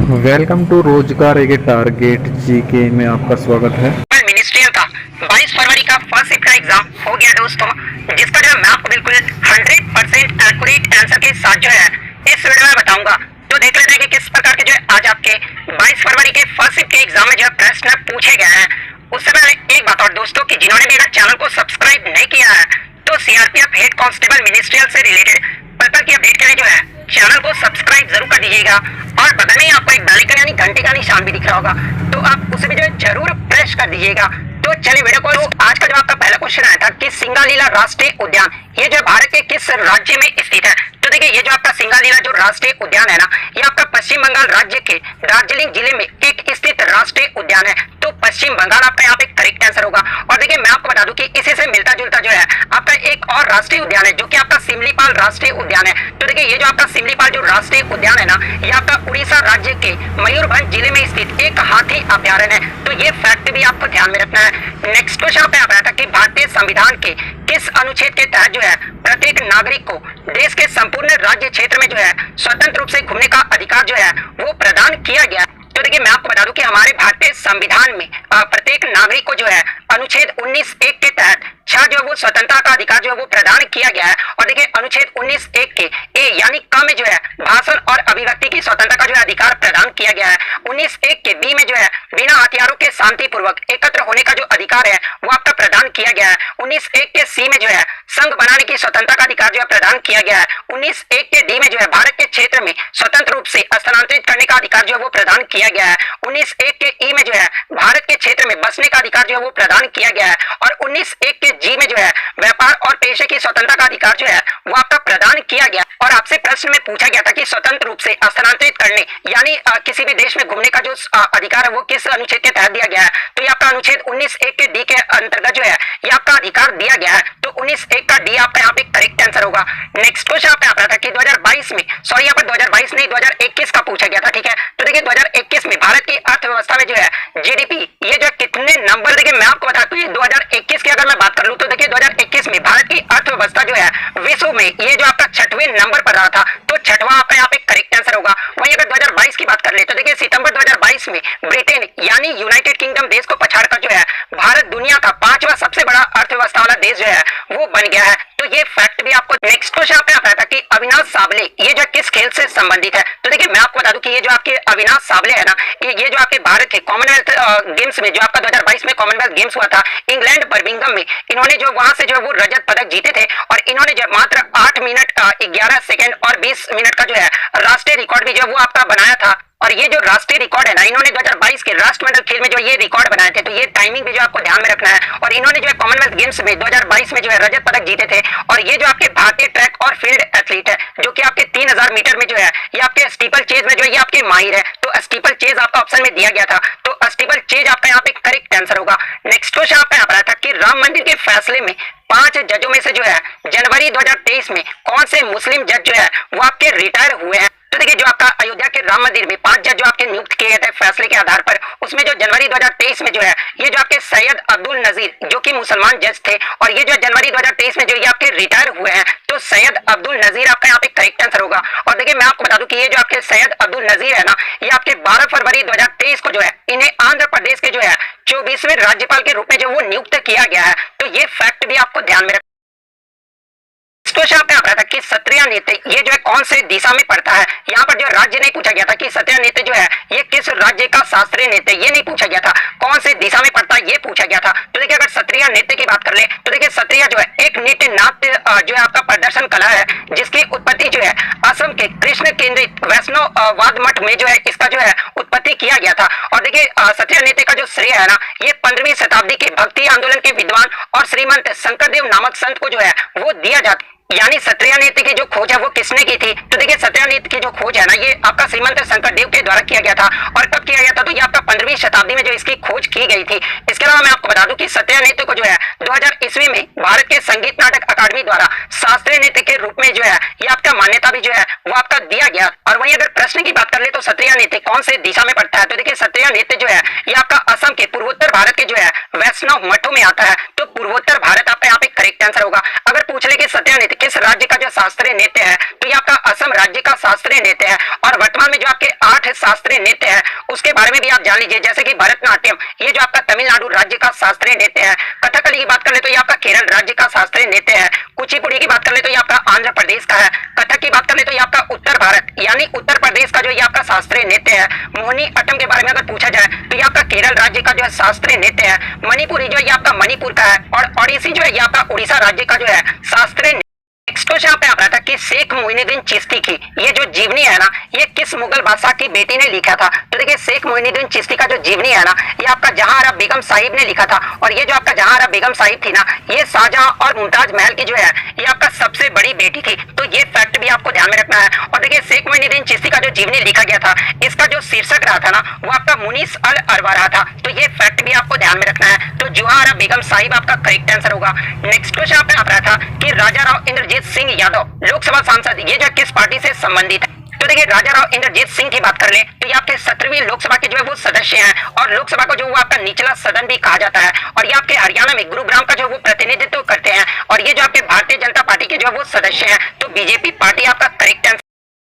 Welcome to रोजगार एक target GK में आपका स्वागत है। मिनिस्ट्रियल का 22 फरवरी का फर्स्ट शिफ्ट का एग्जाम हो गया दोस्तों, जिसका जो है मैं आपको बिल्कुल 100% एक्यूरेट आंसर के साथ जो है इस वीडियो में बताऊंगा। तो देख लेते हैं कि किस प्रकार के जो है आज आपके 22 फरवरी के फर्स्ट शिफ्ट के एग्जाम में जो है प्रश्न पूछे गए हैं। उससे पहले एक बात और दोस्तों कि जिन्होंने भी अगर चैनल को सब्सक्राइब नहीं किया है तो सीआरपीएफ हेड कांस्टेबल मिनिस्ट्रियल से रिलेटेड पेपर की अपडेट के लिए जो है चैनल को सब्सक्राइब जरूर कर दीजिएगा और बगल में आपको एक बेल आइकन यानी घंटे का निशान भी दिख रहा होगा, तो आप उसे भी जो है जरूर प्रेस कर दीजिएगा। तो चलिए वीडियो को। आज का जो आपका पहला क्वेश्चन आया था कि सिंगालीला राष्ट्रीय उद्यान ये जो भारत के किस राज्य में स्थित है। तो देखिए ये जो आपका सिंगालीला जो राष्ट्रीय उद्यान है ना, ये आपका पश्चिम बंगाल राज्य के दार्जिलिंग जिले में एक स्थित राष्ट्रीय उद्यान है। तो पश्चिम बंगाल आपका यहाँ पे करेक्ट आंसर होगा। और देखिए मैं आपको बता दूं कि इसी से मिलता जुलता जो है आपका एक और राष्ट्रीय उद्यान है जो कि आपका सिमलीपाल राष्ट्रीय उद्यान है। तो देखिए ये जो आपका सिमलीपाल जो राष्ट्रीय उद्यान है ना, ये आपका उड़ीसा राज्य के मयूरभंज जिले में स्थित एक हाथी अभ्यारण्य है। तो ये फैक्ट भी आपको ध्यान में रखना है। नेक्स्ट क्वेश्चन पे आता है कि भारतीय संविधान के किस अनुच्छेद के तहत जो है प्रत्येक नागरिक को देश के संपूर्ण राज्य क्षेत्र में जो है स्वतंत्र रूप से घूमने का अधिकार जो है वो प्रदान किया गया है। तो देखिए मैं आपको बता दूं कि हमारे भारतीय संविधान में प्रत्येक नागरिक को जो है अनुच्छेद 19(1) के तहत जो वो स्वतंत्रता का अधिकार जो है वो प्रदान किया गया है। और देखिए अनुच्छेद 19(1) के ए यानी क में जो है भाषण और अभिव्यक्ति की स्वतंत्रता का जो है अधिकार प्रदान किया गया है। 19(1) के बी में जो है बिना हथियारों के शांतिपूर्वक एकत्र होने का जो अधिकार है वो आपका प्रदान किया गया है। 19(1) के सी में जो है संघ बनाने की स्वतंत्रता का अधिकार जो है प्रदान किया गया है। 19(1) के डी में जो है भारत के क्षेत्र में स्वतंत्र रूप से स्थानांतरित करने का अधिकार जो है वो प्रदान किया गया है। 19(1) के ई में जो है भारत के क्षेत्र में बसने का अधिकार जो है वो प्रदान किया गया है। और 19(1) के जी में जो है व्यापार और पेशे की स्वतंत्रता का अधिकार जो है वो आपका प्रदान किया गया। और आपसे प्रश्न में पूछा गया था कि स्वतंत्र रूप से स्थानांतरित करने यानी किसी भी देश में घूमने का जो अधिकार है वो किस अनुच्छेद के तहत दिया गया है। तो ये आपका अनुच्छेद 19(1) के डी के अंतर्गत जो है ये आपका अधिकार दिया गया है। तो 19(1) का डी आपका यहाँ पे करेक्ट आंसर होगा। नेक्स्ट क्वेश्चन आपका आता था कि 2022 में यहाँ पर 2022 नहीं 2021 का पूछा गया था, ठीक है। तो देखिए 2021 में भारत की अर्थव्यवस्था में जो है जीडीपी ये जो कितने नंबर, देखिए मैं आपको बताता हूँ 2021 की अगर मैं बात कर लूँ तो देखिए 2021 में भारत की अर्थव्यवस्था जो है विश्व में ये जो आपका 6वें नंबर पर रहा था। तो 6वां आपका यहाँ पे करेक्ट आंसर होगा। वहीं अगर 2022 की बात कर ले तो देखिए सितंबर 2022 में ब्रिटेन यानी यूनाइटेड किंगडम देश को पछाड़कर जो है भारत दुनिया का 5वां सबसे बड़ा अर्थव्यवस्था वाला देश जो है वो बन गया है। तो ये फैक्ट भी आपको। नेक्स्ट क्वेश्चन पे आता था कि अविनाश साबले ये जो किस खेल से संबंधित है। तो देखिए मैं आपको बता दूं कि ये जो आपके अविनाश साबले है ना, ये जो आपके भारत के कॉमनवेल्थ गेम्स में जो आपका 2022 में कॉमनवेल्थ गेम्स हुआ था इंग्लैंड बर्मिंघम में, इन्होंने जो वहां से जो वो रजत पदक जीते थे और इन्होंने जो मात्र 8 मिनट 11 सेकेंड और 20 मिनट का जो है राष्ट्रीय रिकॉर्ड भी जो वो आपका बनाया था। और ये जो राष्ट्रीय रिकॉर्ड है ना, इन्होंने 2022 के राष्ट्रमंडल खेल में जो ये रिकॉर्ड बनाए थे। तो ये टाइमिंग भी जो आपको ध्यान में रखना है। और इन्होंने जो है कॉमनवेल्थ गेम्स में 2022 में जो है रजत पदक जीते थे। और ये जो आपके भारतीय ट्रैक और फील्ड एथलीट है जो कि आपके 3000 मीटर में जो है ये आपके स्टीपल चेज में जो है ये आपके माहिर है। तो स्टीपल चेज आपका ऑप्शन में दिया गया था, तो स्टीपल चेज आपका यहाँ पे करेक्ट आंसर होगा। नेक्स्ट क्वेश्चन आपका यहाँ पर था कि राम मंदिर के फैसले में 5 जजों में से जो है जनवरी 2023 में कौन से मुस्लिम जज जो है वो आपके रिटायर हुए हैं। तो देखिए जो आपका अयोध्या के राम मंदिर में 5 जज जो आपके नियुक्त किए गए थे फैसले के आधार पर, उसमें जो जनवरी 2023 में जो है ये जो आपके सैयद अब्दुल नजीर जो कि मुसलमान जज थे और ये जो जनवरी 2023 में जो ये आपके रिटायर हुए हैं। तो सैयद अब्दुल नजीर आपका यहाँ पे करेक्ट आंसर होगा। और देखिए मैं आपको बता दूं कि ये जो आपके सैयद अब्दुल नजीर है ना, ये आपके 12 फरवरी 2023 को जो है इन्हें आंध्र प्रदेश के जो है 24वें राज्यपाल के रूप में जो वो नियुक्त किया गया है। तो ये फैक्ट भी आपको ध्यान में क्वेश्चन पे आता था कि क्षत्रिय नृत्य ये जो है कौन से दिशा में पड़ता है। यहाँ पर जो राज्य नहीं पूछा गया था कि क्षत्रिय नृत्य जो है ये किस राज्य का शास्त्रीय नृत्य, ये नहीं पूछा गया था। कौन से दिशा में पड़ता है ये पूछा गया था। तो देखिए अगर क्षत्रिय नृत्य की बात कर ले तो देखिए क्षत्रिय जो है एक नृत्य नाट्य जो है आपका प्रदर्शन कला है जिसकी उत्पत्ति जो है असम के कृष्ण केंद्रित वैष्णव वाद मठ में जो है इसका जो है उत्पत्ति किया गया था। और देखिए क्षत्रिय नृत्य का जो श्रेय है ना, ये 15वीं शताब्दी के भक्ति आंदोलन के विद्वान और श्रीमंत शंकरदेव नामक संत को जो है वो दिया जाता। यानी क्षत्रिय नृत्य की जो खोज है वो किसने की थी। तो देखिए क्षत्रिय नृत्य की जो खोज है ना, ये आपका श्रीमंत शंकरदेव के द्वारा किया गया था। और कब किया गया था, तो ये आपका 15वीं शताब्दी में जो इसकी खोज की गई थी। इसके अलावा मैं आपको बता दूं कि क्षत्रिय नृत्य को जो है 2000 ईस्वी में भारत के संगीत नाटक अकादमी द्वारा शास्त्रीय नृत्य के रूप में जो है ये आपका मान्यता भी जो है वो आपका दिया गया। और वहीं अगर प्रश्न की बात कर ले तो क्षत्रिय नृत्य कौन से दिशा में पड़ता है। तो देखिए क्षत्रिय नृत्य जो है ये आपका असम के पूर्वोत्तर भारत के जो है वैष्णव मठों में आता है। तो पूर्वोत्तर भारत आपका यहाँ पे करेक्ट आंसर होगा। अगर पूछ ले कि सत्यानीत किस राज्य का जो शास्त्रीय नृत्य है, तो ये आपका असम राज्य का शास्त्रीय नृत्य है। और वर्तमान में जो आपके 8 शास्त्रीय नृत्य है उसके बारे में भी आप जान लीजिए, जैसे कि भरतनाट्यम, ये जो आपका तमिलनाडु राज्य का शास्त्रीय नृत्य है। कथकली की बात कर ले तो ये आपका केरल राज्य का शास्त्रीय नृत्य है। कुचिपुड़ी की बात कर ले तो ये आपका आंध्र प्रदेश का है। कथक की बात कर ले तो ये आपका उत्तर भारत यानी उत्तर प्रदेश का जो ये आपका शास्त्रीय नृत्य है। मोहिनी अट्टम के बारे में अगर पूछा जाए तो ये आपका केरल राज्य का जो है शास्त्रीय नृत्य है। मणिपुरी जो है ये आपका मणिपुर का है। और ओडिसी जो है ये आपका उड़ीसा राज्य का जो है शास्त्रीय। नेक्स्ट क्वेश्चन पे आ रहा था कि शेख मोइनुद्दीन चिश्ती की ये जो जीवनी है ना, ये किस मुगल बादशाह की बेटी ने लिखा था? तो देखिए शेख मोइनुद्दीन चिश्ती का जो जीवनी है ना, ये आपका जहांआरा बेगम साहिब ने लिखा था। और ये जो आपका जहांआरा बेगम साहिब थी ना, ये शाहजहां और मुमताज महल की जो है ये आपका सबसे बड़ी बेटी थी। तो ये फैक्ट भी आपको ध्यान में रखना है। और देखिए शेख मोइनुद्दीन चिश्ती का जो जीवनी लिखा गया था, इसका जो शीर्षक रहा था ना, वो आपका मुनीस अल अरवा रहा था। तो ये फैक्ट भी आपको ध्यान में रखना है। तो जहांआरा बेगम साहिब आपका करेक्ट आंसर होगा। नेक्स्ट क्वेश्चन पे आ रहा था कि राजा राव इंद्रजीत सिंह यादव लोकसभा सांसद ये जो किस पार्टी से संबंधित है? तो देखिए राजा राव इंद्रजीत सिंह की बात कर ले तो ये आपके 17वीं लोकसभा के जो है वो सदस्य हैं। और लोकसभा को जो वो आपका निचला सदन भी कहा जाता है। और ये आपके हरियाणा में गुरुग्राम का जो वो प्रतिनिधित्व करते हैं। और ये जो आपके भारतीय जनता पार्टी के जो है वो सदस्य हैं। तो बीजेपी पार्टी आपका करेक्ट आंसर।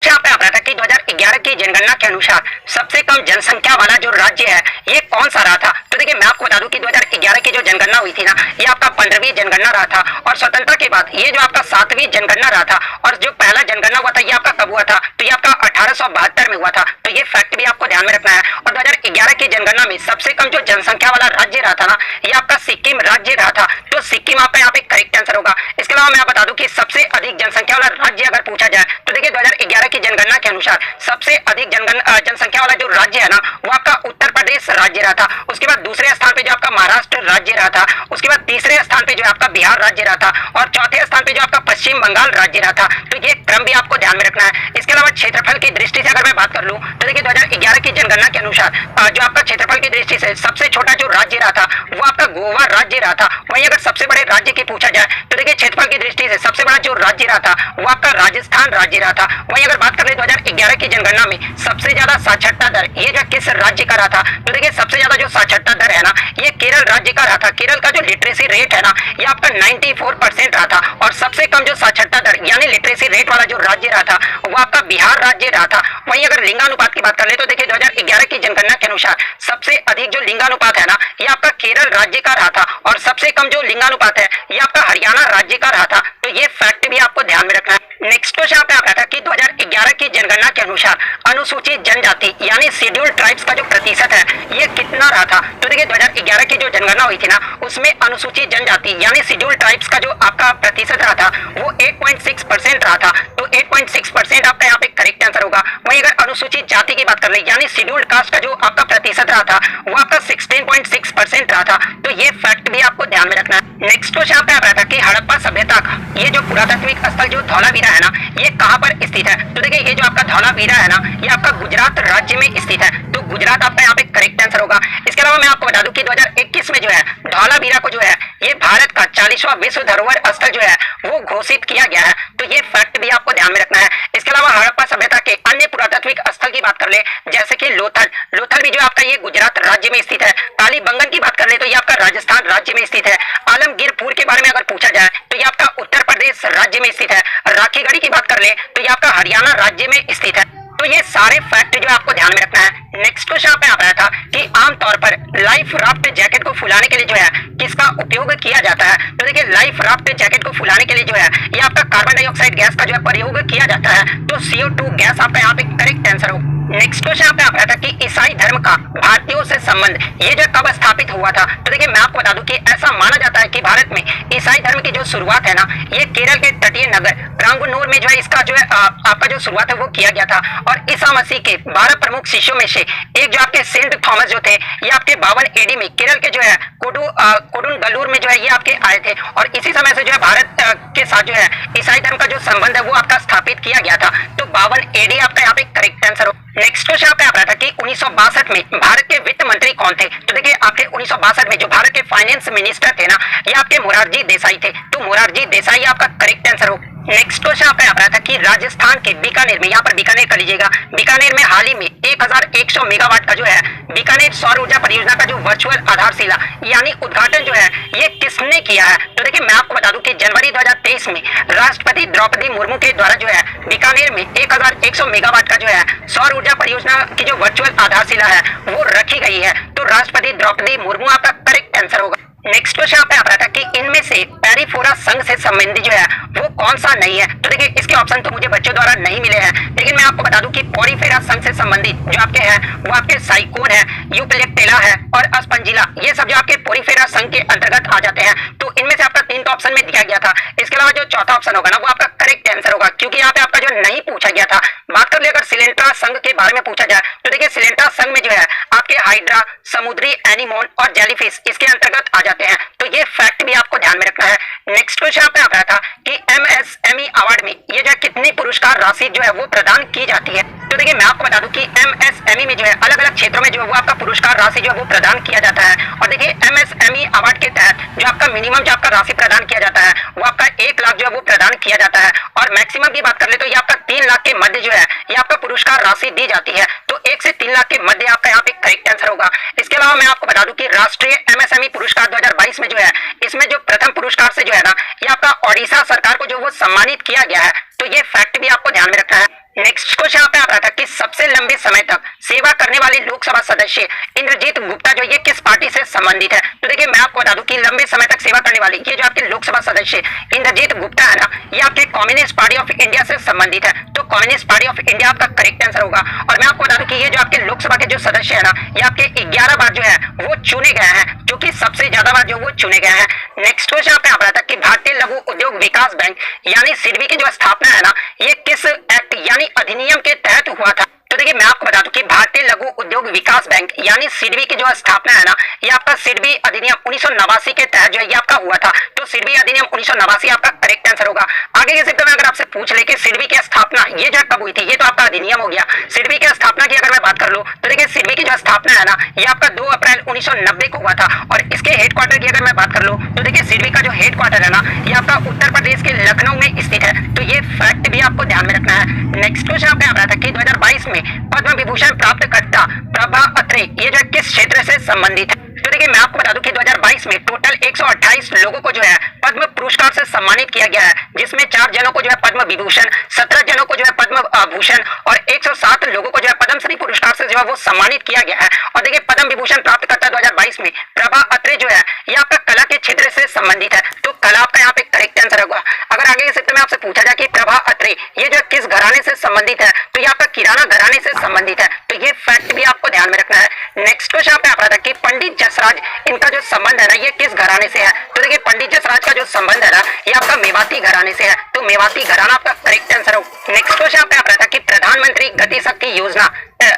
यहाँ पे आ रहा था कि 2011 की जनगणना के अनुसार सबसे कम जनसंख्या वाला जो राज्य है ये कौन सा रहा था? तो देखिए मैं आपको बता दूं कि 2011 की जो जनगणना हुई थी ना, ये आपका 15वीं जनगणना रहा था। और स्वतंत्रता के बाद ये जो आपका 7वीं जनगणना रहा था। और जो पहला जनगणना हुआ था ये आपका कब हुआ था? तो ये आपका 1872 में हुआ था। तो ये फैक्ट भी आपको ध्यान में रखना है। और 2011 की जनगणना में सबसे कम जो जनसंख्या वाला राज्य रहा था ना, ये आपका सिक्किम राज्य रहा था। तो सिक्किम आपका यहाँ पे करेक्ट आंसर होगा। इसके अलावा मैं बता दूं कि सबसे अधिक जनसंख्या वाला राज्य अगर पूछा जाए तो देखिए 2011 की जनगणना के अनुसार सबसे अधिक जनसंख्या वाला जो राज्य है ना, वो आपका उत्तर प्रदेश राज्य रहा था। उसके बाद दूसरे स्थान पे जो आपका महाराष्ट्र राज्य रहा था। उसके बाद तीसरे स्थान पे जो आपका बिहार राज्य रहा था। और चौथे स्थान पे जो आपका पश्चिम बंगाल राज्य रहा था। तो ये क्रम भी आपको ध्यान में रखना है। इसके अलावा क्षेत्रफल की दृष्टि से अगर मैं बात कर लूं तो देखिए 2011 की जनगणना के अनुसार जो आपका क्षेत्रफल की दृष्टि से सबसे छोटा जो राज्य रहा था वो आपका गोवा राज्य रहा था। वहीं अगर सबसे बड़े राज्य की पूछा जाए तो देखिए क्षेत्रफल की दृष्टि से सबसे बड़ा जो राज्य रहा था वो आपका राजस्थान राज्य रहा था। वहीं अगर बात कर ले 2011 की जनगणना में सबसे ज्यादा साक्षरता दर ये जो किस राज्य का रहा था? तो देखिए सबसे ज्यादा जो साक्षरता दर है ना, ये केरल राज्य का रहा था। केरल का जो लिटरेसी रेट है ना, ये आपका 94% रहा था। और सबसे कम जो साक्षरता दर यानी लिटरेसी रेट वाला जो राज्य रहा था वो आपका बिहार राज्य रहा था। वहीं अगर लिंगानुपात की बात कर ले तो देखिए 2011 की जनगणना के अनुसार सबसे अधिक जो लिंगानुपात है ना, ये आपका केरल राज्य का रहा था। और सबसे कम जो लिंगानुपात है ये आपका हरियाणा राज्य का रहा था। तो ये फैक्ट भी आपको ध्यान में रखना है। नेक्स्ट क्वेश्चन पे आ रहा था कि 2011 की जनगणना के अनुसार अनुसूचित जनजाति यानी शेड्यूल्ड ट्राइब्स का जो प्रतिशत है ये कितना रहा था? तो देखिए 2011 की जो जनगणना हुई थी ना, उसमें अनुसूचित जनजाति यानी शेड्यूल्ड ट्राइब्स का जो आपका प्रतिशत रहा था वो 8.6% रहा था। तो 8.6% आपका यहाँ पे करेक्ट आंसर होगा। वहीं अगर अनुसूचित जाति की बात कर ले यानी शेड्यूल्ड कास्ट का जो आपका प्रतिशत रहा था वो आपका 16.6% रहा था। तो ये फैक्ट भी आपको ध्यान में रखना है। नेक्स्ट क्वेश्चन पे आ रहा था कि हड़प्पा सभ्यता का ये जो पुरातात्विक स्थल जो धौलावीरा है ना, ये कहाँ पर स्थित है? तो देखिए ये जो आपका धौलावीरा है ना, ये आपका गुजरात राज्य में स्थित है। तो गुजरात आपका यहाँ पे करेक्ट आंसर होगा। इसके अलावा मैं आपको बता दूं कि 2021 में जो है धौलावीरा को जो है ये भारत का 40वां विश्व धरोहर स्थल जो है वो घोषित किया गया है। तो ये फैक्ट भी आपको ध्यान में रखना है। इसके अलावा हड़प्पा सभ्यता के अन्य पुरातात्विक स्थल की बात कर ले जैसे कि लोथल भी जो आपका ये गुजरात राज्य में स्थित है। कालीबंगन की बात कर ले तो ये आपका राजस्थान राज्य में स्थित है। आलमगीरपुर के बारे में अगर पूछा जाए तो ये आपका उत्तर प्रदेश राज्य में स्थित है। राखीगढ़ी की बात कर ले तो ये आपका हरियाणा राज्य में स्थित है। तो ये सारे फैक्ट जो आपको ध्यान में रखना है। नेक्स्ट क्वेश्चन पे आ रहा था कि आमतौर पर लाइफ राफ्ट जैकेट को फुलाने के लिए जो है किसका उपयोग किया जाता है? तो देखिए लाइफ राफ्ट जैकेट को फुलाने के लिए जो है ये आपका कार्बन डाइऑक्साइड गैस का जो है प्रयोग किया जाता है। तो CO2 गैस आपका यहाँ पे करेक्ट आंसर हो। नेक्स्ट क्वेश्चन पे आ रहा था कि ईसाई धर्म का भारतीयों से संबंध ये जो कब स्थापित हुआ था? तो देखिए मैं आपको बता दूं कि ऐसा माना जाता है कि भारत में ईसाई धर्म की जो शुरुआत है ना, ये केरल के तटीय नगर रांगुनूर में जो है इसका जो है आपका जो शुरुआत है वो किया गया था। और ईसा मसीह के 12 प्रमुख शिष्यों में से एक जो आपके सेंट थॉमस जो थे ये आपके 52 AD में केरल के जो है कोडुंगलूर में जो है ये आपके आए थे। और इसी समय से जो है भारत के साथ जो है ईसाई धर्म का जो संबंध है वो आपका स्थापित किया गया था। तो 52 AD आपका यहाँ पे करेक्ट आंसर हो। नेक्स्ट क्वेश्चन पे आ रहा था कि 1962 में भारत के वित्त मंत्री कौन थे? तो देखिए आपके 1962 में जो भारत के फाइनेंस मिनिस्टर थे ना, ये आपके मोरारजी देसाई थे। तो मोरारजी देसाई आपका करेक्ट आंसर हो। नेक्स्ट क्वेश्चन आपका यहाँ पर आता है कि राजस्थान के बीकानेर में, यहाँ पर बीकानेर कर लीजिएगा, बीकानेर में हाल ही में 1100 मेगावाट का जो है बीकानेर सौर ऊर्जा परियोजना का जो वर्चुअल आधारशिला यानी उद्घाटन जो है ये किसने किया है? तो देखिए मैं आपको बता दूं कि जनवरी 2023 में राष्ट्रपति द्रौपदी मुर्मू के द्वारा जो है बीकानेर में 1100 मेगावाट का जो है सौर ऊर्जा परियोजना की जो वर्चुअल आधारशिला है वो रखी गई है। तो राष्ट्रपति द्रौपदी मुर्मू आपका करेक्ट आंसर होगा। नेक्स्ट क्वेश्चन आप यहाँ पर आता है कि इनमें से पेरिफोरा संघ से संबंधित जो है वो कौन सा नहीं है? तो देखिए इसके ऑप्शन तो मुझे बच्चों द्वारा नहीं मिले हैं, लेकिन मैं आपको बता दूं कि पोरिफेरा संघ से संबंधित जो आपके हैं वो आपके साइकोन है, यूप्लेक्टेला है और अस्पंजिला, ये सब जो आपके पोरिफेरा संघ के अंतर्गत आ जाते हैं। तो इनमें से आपका 3 ऑप्शन में दिया गया था, इसके अलावा जो चौथा ऑप्शन होगा ना वो आपका करेक्ट आंसर होगा, क्योंकि यहाँ पे आपका जो नहीं पूछा गया था। बात कर ले अगर सिलेंट्रा संघ के बारे में पूछा जाए तो देखिए सिलेंट्रा संघ में जो है आपके हाइड्रा, समुद्री एनिमोन और जेलीफिश इसके अंतर्गत आ जाते हैं। तो ये फैक्ट भी आपको ध्यान में रखना है। नेक्स्ट क्वेश्चन आप रहा था कि एमएसएमई अवार्ड में ये जो है कितनी पुरस्कार राशि जो है वो प्रदान की जाती है? तो देखिए मैं आपको बता दूं कि एमएसएमई में जो है अलग अलग क्षेत्रों में जो है वो आपका पुरस्कार राशि जो है वो प्रदान किया जाता है। और देखिए एमएसएमई अवार्ड के तहत जो आपका मिनिमम जो आपका राशि प्रदान किया जाता है वो आपका 1 लाख जो है वो प्रदान किया जाता है, और मैक्सिमम की बात कर ले तो ये आपका 3 लाख के मध्य जो है ये आपका पुरस्कार राशि दी जाती है। तो 1 से 3 लाख के मध्य आपका यहाँ पे करेक्ट आंसर होगा। इसके अलावा मैं आपको बता दूं कि राष्ट्रीय एमएसएमई पुरस्कार 2022 में जो है इसमें जो प्रथम पुरस्कार से जो है ना ये आपका ओडिशा सरकार को जो वो सम्मानित किया गया है। तो ये फैक्ट भी आपको ध्यान में रखना है। नेक्स्ट क्वेश्चन आप रहा था कि सबसे लंबे समय तक सेवा करने वाले लोकसभा सदस्य इंद्रजीत गुप्ता जो ये किस पार्टी से संबंधित है? तो देखिए मैं आपको बता दूं कि लंबे समय तक सेवा करने वाले ये जो आपके लोकसभा सदस्य इंद्रजीत गुप्ता है ना ये आपके कम्युनिस्ट पार्टी ऑफ इंडिया से संबंधित है। तो कम्युनिस्ट पार्टी ऑफ इंडिया आपका करेक्ट आंसर होगा। और मैं आपको बता दूं कि ये जो आपके लोकसभा के जो सदस्य है ना ये आपके 11 बार जो है वो चुने गए हैं, जो कि सबसे ज्यादा बार जो वो चुने गए हैं। नेक्स्ट क्वेश्चन आप यहाँ था कि भारतीय लघु उद्योग विकास बैंक यानी सिडबी की जो स्थापना है ना ये किस एक्ट यानी अधिनियम के तहत हुआ था? तो देखिए मैं आपको बता दूं कि भारतीय लघु उद्योग विकास बैंक यानी सिडबी की जो स्थापना है ना ये आपका सिडबी अधिनियम 1989 के तहत जो है ये आपका हुआ था। तो सिडबी अधिनियम 1989 आपका करेक्ट आंसर होगा। आगे के क्षेत्र में अगर आपसे पूछ ले कि सिडबी की स्थापना ये जो कब हुई थी, ये तो आपका अधिनियम हो गया। सिडबी की स्थापना की अगर मैं बात कर लूं तो देखिए सिडबी की जो स्थापना है ना ये आपका 2 अप्रैल 1990 को हुआ था, और इसके हेडक्वार्टर की अगर मैं बात कर लूं तो देखिए सिडबी का जो हेडक्वार्टर है ना ये आपका उत्तर प्रदेश के लखनऊ में स्थित है। तो ये फैक्ट भी आपको ध्यान में रखना है। नेक्स्ट क्वेश्चन आपका यहाँ था कि 2022 में पद्म विभूषण प्राप्तकर्ता प्रभा अत्रे ये जो किस क्षेत्र से संबंधित है? तो देखिए मैं आपको बता दूं कि 2022 में टोटल 128 लोगों को जो है पद्म पुरस्कार से सम्मानित किया गया है, जिसमें 4 जनों को जो है पद्म विभूषण, 17 जनों को जो है पद्म भूषण और 107 लोगों को जो है पद्मश्री पुरस्कार से जो है वो सम्मानित किया गया है। और देखिए पद्म विभूषण प्राप्तकर्ता 2022 में प्रभा अत्रे जो है ये आपका कला के क्षेत्र से संबंधित है। तो कला आपका यहाँ पे करेक्ट आंसर होगा। अगर आगे के क्षेत्र में आपसे पूछा जाए कि प्रभा अत्रे ये जो किस घराने से संबंधित है तो ये आपका किराना घराने से संबंधित है। तो ये फैक्ट भी आपको ध्यान में रखना है। नेक्स्ट क्वेश्चन आपका आता था कि पंडित जसराज इनका जो संबंध है ना ये किस घराने से है? तो देखिए पंडित जसराज का जो संबंध है ना ये आपका मेवाती घराने से है। तो मेवाती घराना आपका करेक्ट आंसर हो। नेक्स्ट क्वेश्चन आपका आता था कि प्रधानमंत्री गति शक्ति योजना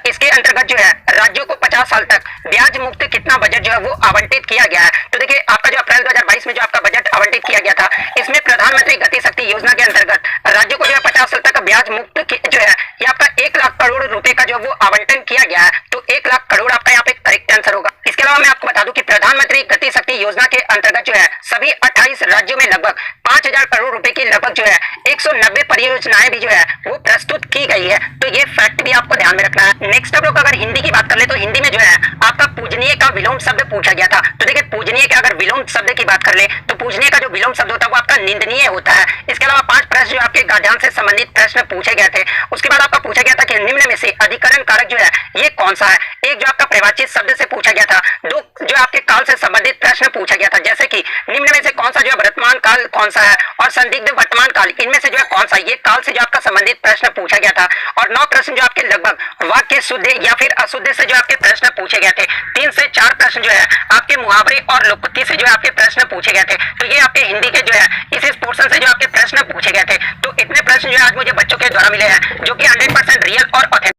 इसके अंतर्गत जो है राज्यों को 50 साल तक ब्याज मुक्त कितना बजट जो है वो आवंटित किया गया है? तो देखिए आपका जो अप्रैल 2022 में जो आपका बजट आवंटित किया गया था इसमें प्रधानमंत्री गति शक्ति योजना के अंतर्गत राज्यों को जो है 50 साल तक ब्याज मुक्त जो है ये आपका 1 लाख करोड़ रुपए का जो वो आवंटन किया गया है। तो 1 लाख करोड़ आपका यहाँ पे करेक्ट आंसर होगा। इसके अलावा मैं आपको बता दूं कि प्रधानमंत्री गति शक्ति योजना के अंतर्गत जो है सभी 28 राज्यों में लगभग 5000 करोड़ रुपए की लगभग जो है 190 परियोजनाएं भी जो है वो प्रस्तुत की गई है। तो ये फैक्ट भी आपको ध्यान में रखना है। नेक्स्ट आप लोग अगर हिंदी की बात कर ले तो हिंदी में जो है आपका पूजनीय का विलोम शब्द पूछा गया था। तो देखिए पूजनीय के अगर विलोम शब्द की बात कर ले तो पूजनीय का जो विलोम शब्द होता है वो आपका निंदनीय होता है। इसके अलावा 5 प्रश्न जो आपके गाद्यांश से संबंधित प्रश्न पूछे गए थे। उसके बाद आपका पूछा गया था कि निम्न में से अधिकरण कारक जो है ये कौन सा है? एक जो आपका प्रवाचित शब्द से पूछा गया था, 2 जो आपके काल से संबंधित प्रश्न पूछा गया था, जैसे कि निम्न में से कौन सा जो है वर्तमान काल कौन सा है, और संदिग्ध वर्तमान काल इनमें से जो है कौन सा, ये काल से जो आपका संबंधित प्रश्न पूछा गया था। और 9 प्रश्न जो आपके लगभग वाक्य शुद्ध या फिर अशुद्ध से जो आपके प्रश्न पूछे गए थे। 3 से 4 प्रश्न जो है आपके मुहावरे और लोकोक्ति से जो है आपके प्रश्न पूछे गए थे। तो ये आपके हिंदी के जो है इस पोर्शन से जो आपके प्रश्न पूछे गए थे। तो इतने प्रश्न जो है आज मुझे बच्चों के द्वारा मिले हैं जो कि 100% रियल और